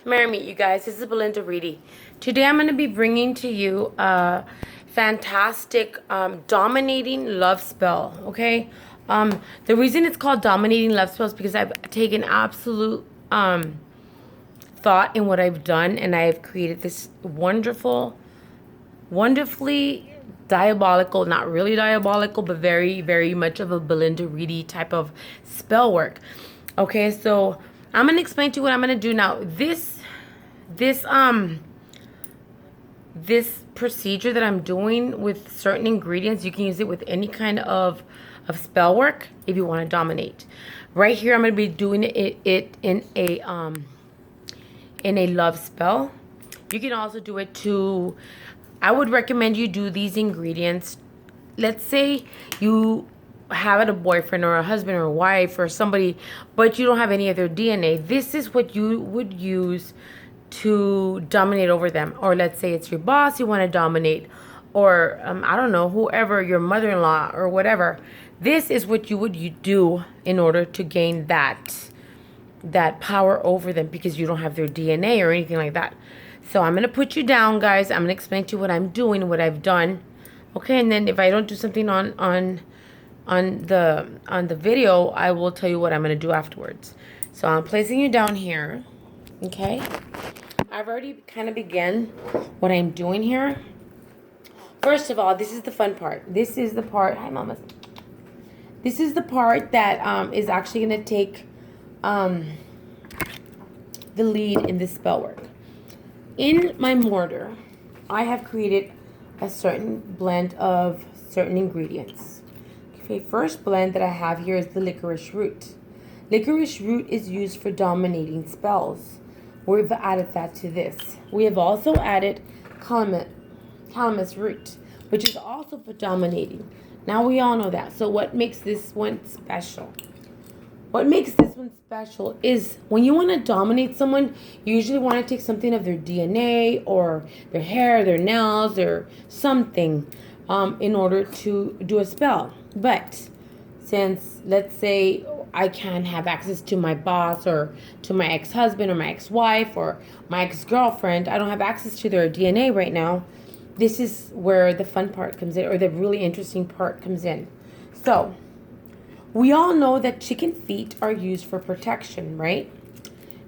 Merry meet you guys. This is Belinda Reedy. Today I'm going to be bringing to you a fantastic dominating love spell. Okay, the reason it's called dominating love spell is because I've taken absolute thought in what I've done, and I've created this wonderfully diabolical, not really diabolical, but very, very much of a Belinda Reedy type of spell work. Okay, so I'm gonna explain to you what I'm gonna do now. This this procedure that I'm doing with certain ingredients, you can use it with any kind of spell work if you want to dominate. Right here, I'm gonna be doing it in a love spell. You can also do it to, I would recommend you do these ingredients. Let's say you have a boyfriend or a husband or a wife or somebody, but you don't have any of their DNA. This is what you would use to dominate over them. Or let's say it's your boss you want to dominate, or I don't know, whoever, your mother-in-law or whatever. This is what you do in order to gain that power over them, because you don't have their DNA or anything like that. So I'm gonna put you down, guys. I'm gonna explain to you what I'm doing, what I've done. Okay, and then if I don't do something on the video, I will tell you what I'm gonna do afterwards. So I'm placing you down here. Okay, I've already kind of began what I'm doing here. First of all, this is the fun part. This is the part. Hi, mama. This is the part that is actually gonna take the lead in this spell work. In my mortar, I have created a certain blend of certain ingredients. Okay, first blend that I have here is the licorice root. Licorice root is used for dominating spells. We've added that to this. We have also added calamus root, which is also for dominating. Now we all know that. So what makes this one special? What makes this one special is when you want to dominate someone, you usually want to take something of their DNA or their hair, their nails, or something in order to do a spell. But since, let's say, I can't have access to my boss or to my ex-husband or my ex-wife or my ex-girlfriend, I don't have access to their DNA right now. This is where the fun part comes in, or the really interesting part comes in. So we all know that chicken feet are used for protection, right?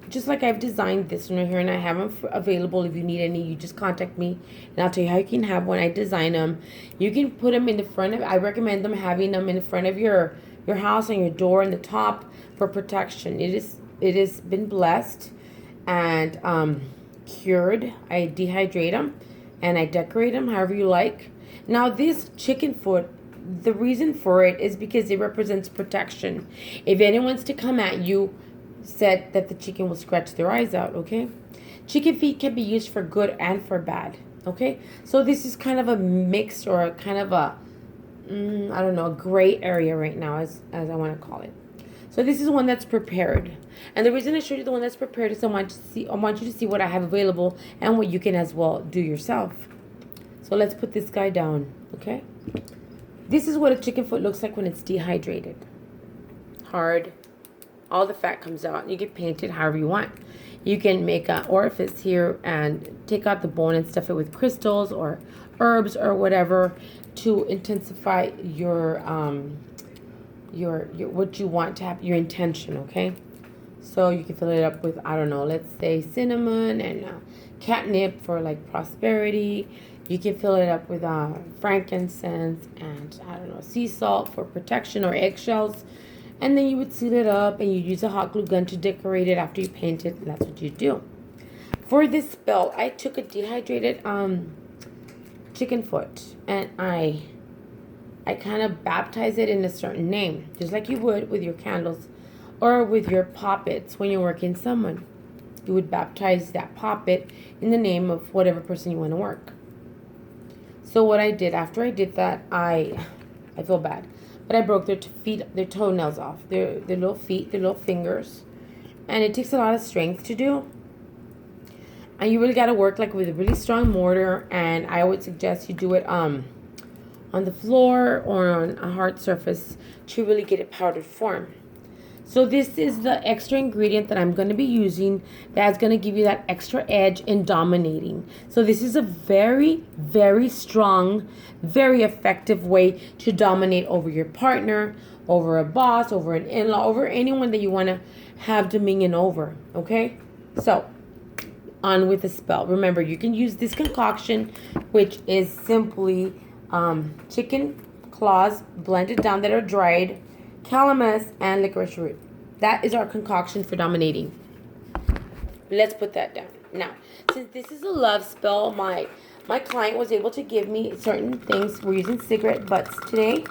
Just like I've designed this one right here, and I have them available. If you need any, you just contact me, and I'll tell you how you can have one. I design them. You can put them in the front of, I recommend them having them in the front of your house, on your door, in the top, for protection. It has been blessed and cured. I dehydrate them and I decorate them however you like. Now this chicken foot, the reason for it is because it represents protection. If anyone's to come at you, said that the chicken will scratch their eyes out. Okay, chicken feet can be used for good and for bad. Okay, so this is kind of a mix, or a kind of a I don't know, a gray area right now, as I want to call it. So this is one that's prepared, and the reason I showed you the one that's prepared is I want you to see what I have available and what you can as well do yourself. So let's put this guy down. Okay, this is what a chicken foot looks like when it's dehydrated. Hard. All the fat comes out. You can paint it however you want. You can make an orifice here and take out the bone and stuff it with crystals or herbs or whatever to intensify your what you want to have, your intention. Okay, so you can fill it up with, I don't know, let's say cinnamon and catnip for like prosperity. You can fill it up with frankincense and, I don't know, sea salt for protection, or eggshells. And then you would seal it up and you use a hot glue gun to decorate it after you paint it. And that's what you do. For this spell, I took a dehydrated chicken foot and I kind of baptize it in a certain name, just like you would with your candles or with your poppets when you're working someone. You would baptize that poppet in the name of whatever person you want to work. So what I did after I did that, I feel bad, but I broke their feet, their toenails off, their little feet, their little fingers, and it takes a lot of strength to do. And you really got to work like with a really strong mortar, and I would suggest you do it on the floor or on a hard surface to really get it powdered form. So this is the extra ingredient that I'm going to be using that's going to give you that extra edge in dominating. So this is a very, very strong, very effective way to dominate over your partner, over a boss, over an in-law, over anyone that you want to have dominion over. Okay? So on with the spell. Remember, you can use this concoction, which is simply chicken claws blended down that are dried, calamus, and licorice root. That is our concoction for dominating. Let's put that down. Now, since this is a love spell, my client was able to give me certain things. We're using cigarette butts today.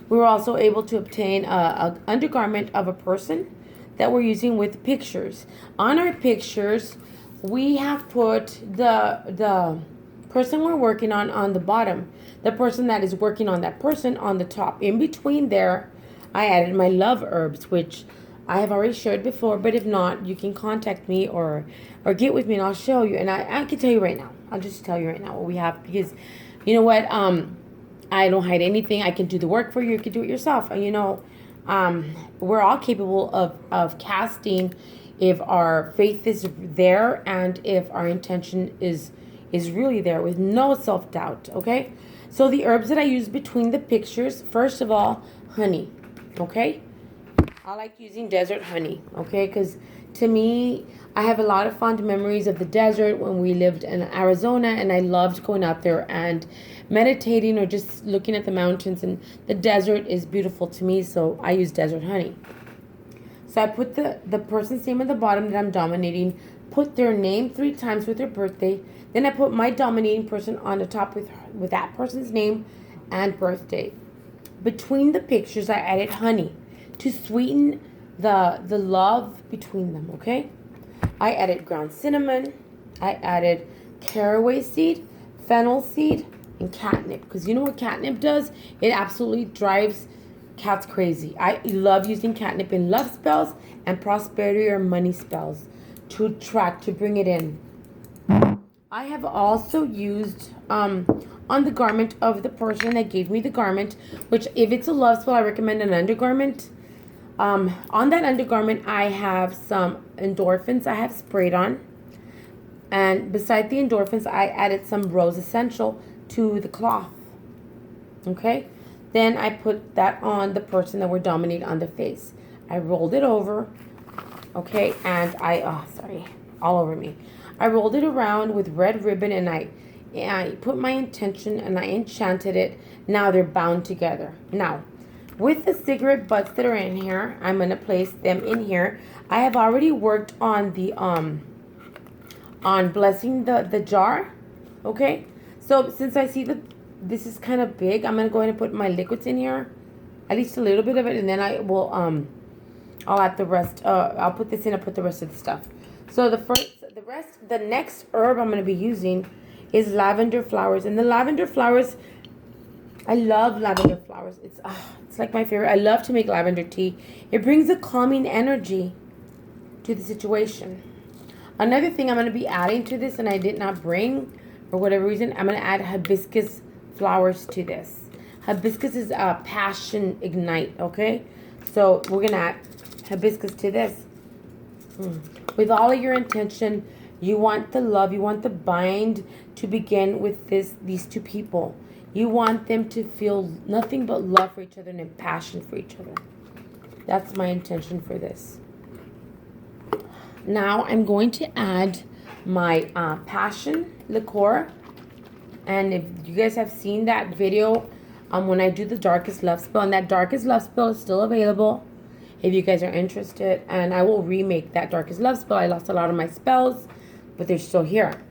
We were also able to obtain a undergarment of a person that we're using with pictures. On our pictures, we have put the person we're working on the bottom. The person that is working on that person on the top. In between there, I added my love herbs, which I have already shared before, but if not, you can contact me or get with me and I'll show you. And I can tell you right now. I'll just tell you right now what we have, because you know what? I don't hide anything. I can do the work for you. You can do it yourself. And we're all capable of casting if our faith is there and if our intention is really there with no self-doubt. Okay? So the herbs that I use between the pictures, first of all, honey. Okay? I like using desert honey, okay? Because to me, I have a lot of fond memories of the desert when we lived in Arizona, and I loved going out there and meditating or just looking at the mountains, and the desert is beautiful to me, so I use desert honey. So I put the person's name at the bottom that I'm dominating, put their name 3 times with their birthday, then I put my dominating person on the top with that person's name and birthday. Between the pictures, I added honey to sweeten the love between them, okay? I added ground cinnamon, I added caraway seed, fennel seed, and catnip. Because you know what catnip does? It absolutely drives cats crazy. I love using catnip in love spells and prosperity or money spells to attract, to bring it in. I have also used on the garment of the person that gave me the garment, which if it's a love spell, I recommend an undergarment. On that undergarment, I have some endorphins I have sprayed on. And beside the endorphins, I added some rose essential to the cloth. Okay? Then I put that on the person that we're dominating on the face. I rolled it over. Okay? And all over me. I rolled it around with red ribbon and I put my intention and I enchanted it. Now they're bound together. Now, with the cigarette butts that are in here, I'm going to place them in here. I have already worked on the on blessing the jar. Okay? So since I see that this is kind of big, I'm going to go ahead and put my liquids in here. At least a little bit of it, and then I will I'll add the rest. I'll put this in and put the rest of the stuff. So the next herb I'm going to be using is lavender flowers. And the lavender flowers, I love lavender flowers. It's like my favorite. I love to make lavender tea. It brings a calming energy to the situation. Another thing I'm going to be adding to this, and I did not bring for whatever reason, I'm going to add hibiscus flowers to this. Hibiscus is a passion ignite, okay? So we're going to add hibiscus to this. With all of your intention, you want the love, you want the bind to begin with these two people. You want them to feel nothing but love for each other and passion for each other. That's my intention for this. Now I'm going to add my passion liqueur. And if you guys have seen that video when I do the darkest love spell, and that darkest love spell is still available if you guys are interested, and I will remake that darkest love spell. I lost a lot of my spells, but they're still here.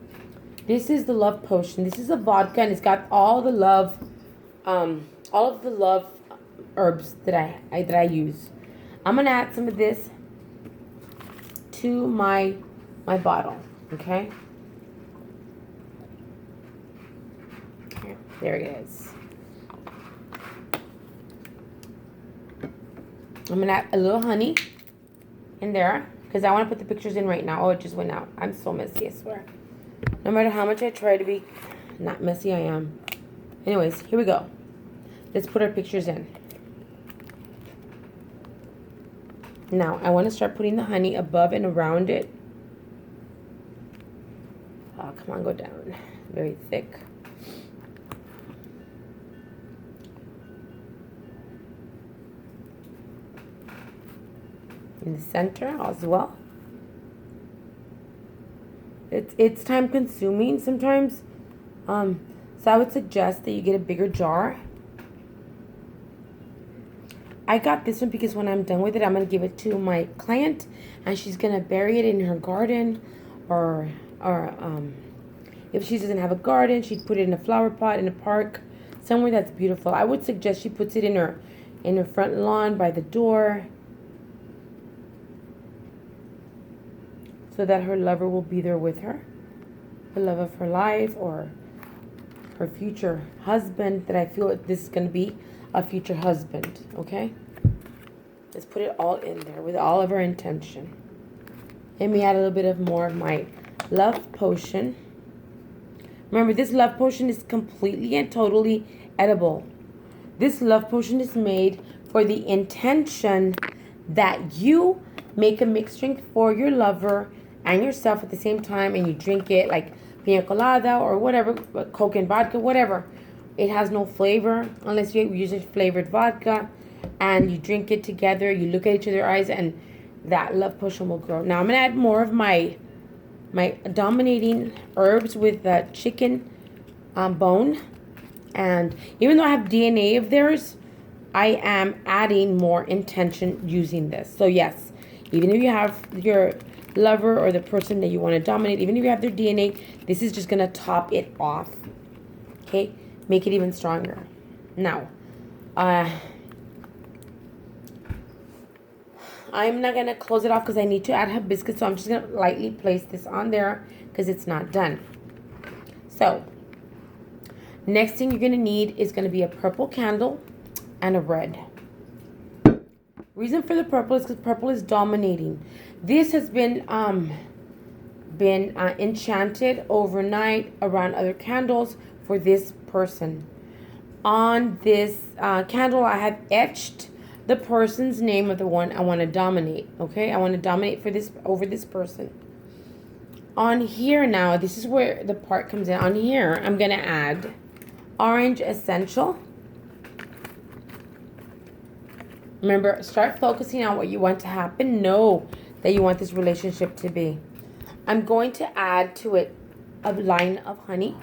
This is the love potion. This is a vodka, and it's got all the love herbs that I use. I'm gonna add some of this to my bottle. Okay. There it is. I'm going to add a little honey in there because I want to put the pictures in right now. Oh, it just went out. I'm so messy, I swear. No matter how much I try to be not messy, I am. Anyways, here we go. Let's put our pictures in. Now, I want to start putting the honey above and around it. Oh, come on, go down. Very thick. In the center as well. It's time consuming sometimes. So I would suggest that you get a bigger jar. I got this one because when I'm done with it, I'm going to give it to my client, and she's going to bury it in her garden, or if she doesn't have a garden, she'd put it in a flower pot in a park, somewhere that's beautiful. I would suggest she puts it in her front lawn by the door, so that her lover will be there with her, the love of her life, or her future husband, that I feel that this is going to be a future husband, okay? Let's put it all in there with all of our intention. Let me add a little bit of more of my love potion. Remember, this love potion is completely and totally edible. This love potion is made for the intention that you make a mixed drink for your lover and yourself at the same time, and you drink it like pina colada or whatever, Coke and vodka, whatever. It has no flavor unless you use a flavored vodka, and you drink it together. You look at each other's eyes, and that love potion will grow. Now I'm gonna add more of my dominating herbs with the chicken bone, and even though I have DNA of theirs, I am adding more intention using this. So yes, even if you have your lover or the person that you want to dominate, even if you have their DNA, this is just gonna top it off. Okay, make it even stronger. Now, I'm not gonna close it off because I need to add hibiscus, so I'm just gonna lightly place this on there because it's not done. So, next thing you're gonna need is gonna be a purple candle and a red. Reason for the purple is because purple is dominating. This has been enchanted overnight around other candles for this person. On this candle, I have etched the person's name of the one I want to dominate. Okay, I want to dominate for this over this person. On here now, this is where the part comes in. On here, I'm gonna add orange essential. Remember, start focusing on what you want to happen. Know that you want this relationship to be. I'm going to add to it a line of honey.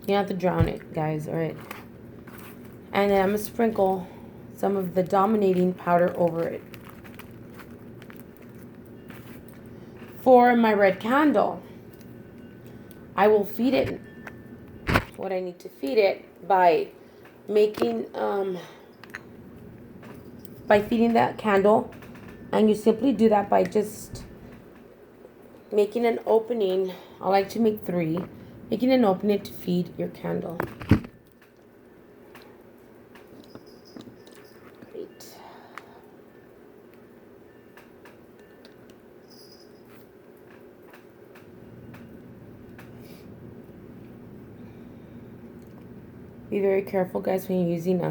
You don't have to drown it, guys, all right? And then I'm going to sprinkle some of the dominating powder over it. For my red candle, I will feed it what I need to feed it by making, by feeding that candle. And you simply do that by just making an opening. I like to make 3. Making an opening to feed your candle. Great. Be very careful, guys, when you're using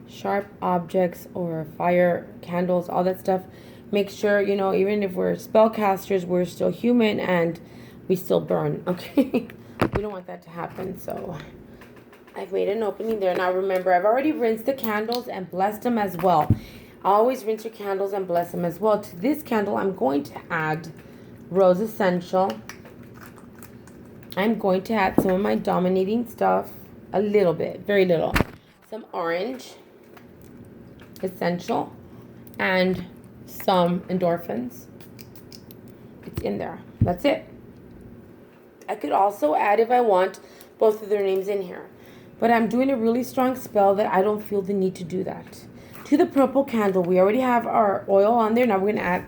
sharp objects or fire candles, all that stuff. Make sure, you know, even if we're spellcasters, we're still human and we still burn, okay? We don't want that to happen. So I've made an opening there. Now remember, I've already rinsed the candles and blessed them as well. Always rinse your candles and bless them as well. To this candle, I'm going to add rose essential. I'm going to add some of my dominating stuff, a little bit, very little. Some orange essential and some endorphins. It's in there. That's it. I could also add, if I want, both of their names in here. But I'm doing a really strong spell that I don't feel the need to do that. To the purple candle, we already have our oil on there. Now we're going to add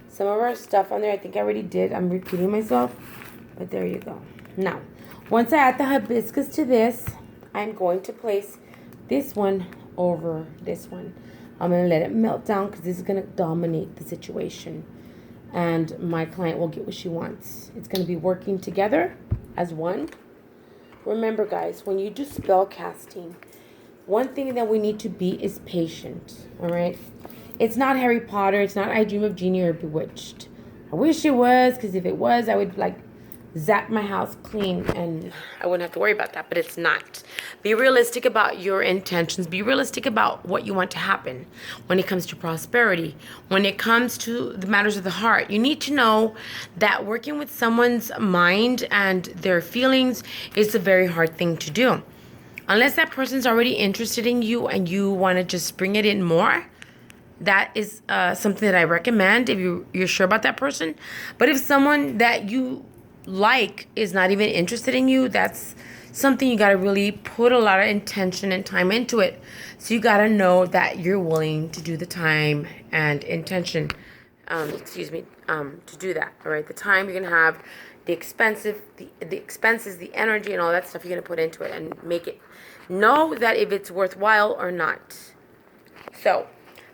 some of our stuff on there. I think I already did. I'm repeating myself. But there you go. Now, once I add the hibiscus to this, I'm going to place this one over this one. I'm going to let it melt down because this is going to dominate the situation. And my client will get what she wants. It's going to be working together as one. Remember, guys, when you do spell casting, one thing that we need to be is patient, all right? It's not Harry Potter. It's not I Dream of Jeannie or Bewitched. I wish it was, because if it was, I would like zap my house clean and I wouldn't have to worry about that, but it's not. Be realistic about your intentions. Be realistic about what you want to happen when it comes to prosperity. When it comes to the matters of the heart, you need to know that working with someone's mind and their feelings is a very hard thing to do. Unless that person's already interested in you and you want to just bring it in more, that is something that I recommend if you're sure about that person. But if someone that you like is not even interested in you, that's something you got to really put a lot of intention and time into it. So you got to know that you're willing to do the time and intention, to do that. All right, the time you're gonna have, the expenses, the energy, and all that stuff you're gonna put into it, and make it know that if it's worthwhile or not. So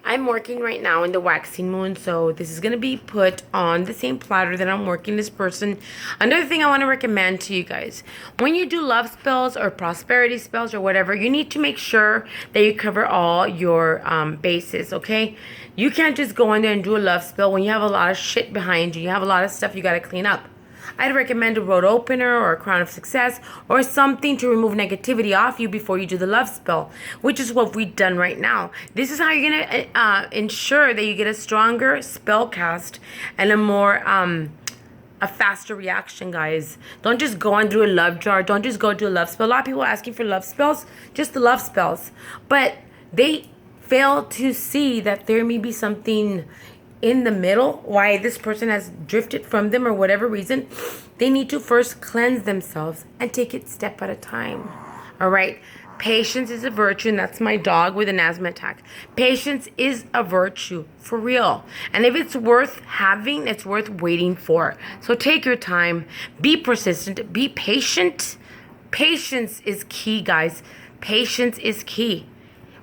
I'm working right now in the waxing moon, so this is going to be put on the same platter that I'm working this person. Another thing I want to recommend to you guys, when you do love spells or prosperity spells or whatever, you need to make sure that you cover all your bases, okay? You can't just go in there and do a love spell when you have a lot of shit behind you. You have a lot of stuff you got to clean up. I'd recommend a road opener or a crown of success or something to remove negativity off you before you do the love spell, which is what we've done right now. This is how you're going to ensure that you get a stronger spell cast and a more a faster reaction, guys. Don't just go and do a love jar. Don't just go do a love spell. A lot of people are asking for love spells, just the love spells. But they fail to see that there may be something in the middle, why this person has drifted from them or whatever reason. They need to first cleanse themselves and take it step at a time. All right. Patience is a virtue, and that's my dog with an asthma attack. Patience is a virtue, for real. And if it's worth having, it's worth waiting for. So take your time. Be persistent. Be patient. Patience is key, guys. Patience is key.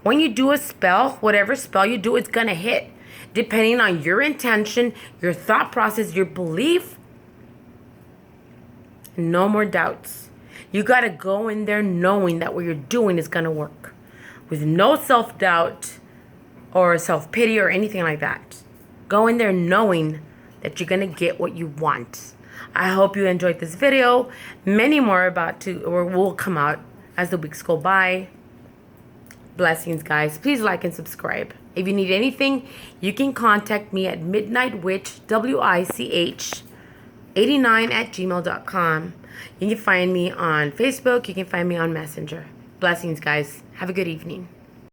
When you do a spell, whatever spell you do, it's going to hit. Depending on your intention, your thought process, your belief. No more doubts. You got to go in there knowing that what you're doing is going to work. With no self-doubt or self-pity or anything like that. Go in there knowing that you're going to get what you want. I hope you enjoyed this video. Many more will come out as the weeks go by. Blessings, guys. Please like and subscribe. If you need anything, you can contact me at midnightwitch89@gmail.com. You can find me on Facebook. You can find me on Messenger. Blessings, guys. Have a good evening.